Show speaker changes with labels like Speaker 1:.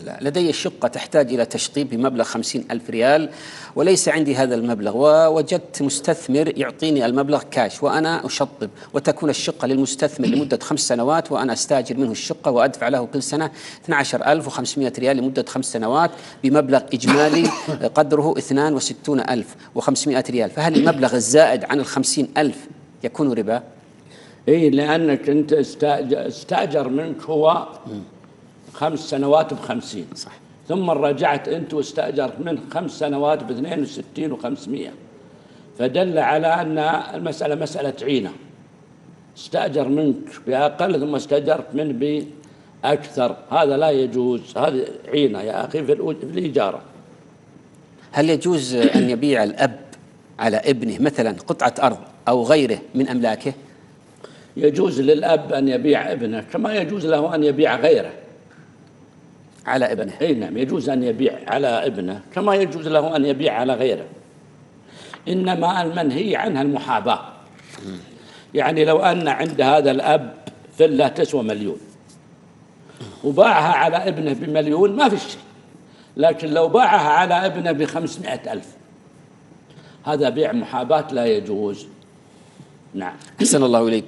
Speaker 1: مسألة. لدي شقة تحتاج إلى تشطيب بمبلغ 50,000 ريال وليس عندي هذا المبلغ، ووجدت مستثمر يعطيني المبلغ كاش وأنا أشطب، وتكون الشقة للمستثمر لمدة 5 سنوات وأنا أستاجر منه الشقة وأدفع له كل سنة 12,500 ريال لمدة 5 سنوات بمبلغ إجمالي قدره 62,500 ريال، فهل المبلغ الزائد عن 50,000 يكون ربا؟
Speaker 2: إيه، لأنك أنت استأجر منك هو 5 سنوات ب50،
Speaker 1: صح.
Speaker 2: ثم رجعت أنت واستأجرت منه 5 سنوات ب62,500، فدل على أن المسألة مسألة عينة، استأجر منك بأقل ثم استأجرت منه بأكثر، هذا لا يجوز، هذه عينة يا أخي في الإجارة.
Speaker 1: هل يجوز أن يبيع الأب على ابنه مثلا قطعة أرض أو غيره من أملاكه؟
Speaker 2: يجوز للأب أن يبيع ابنه كما يجوز له أن يبيع غيره
Speaker 1: على ابنه.
Speaker 2: أي نعم، يجوز أن يبيع على ابنه كما يجوز له أن يبيع على غيره، إنما المنهي عنها المحاباة. يعني لو أن عند هذا الأب فيلا تسوى 1,000,000 وباعها على ابنه ب1,000,000 ما في شيء، لكن لو باعها على ابنه ب500,000 هذا بيع محاباة لا يجوز. نعم.
Speaker 1: أحسن الله إليكم.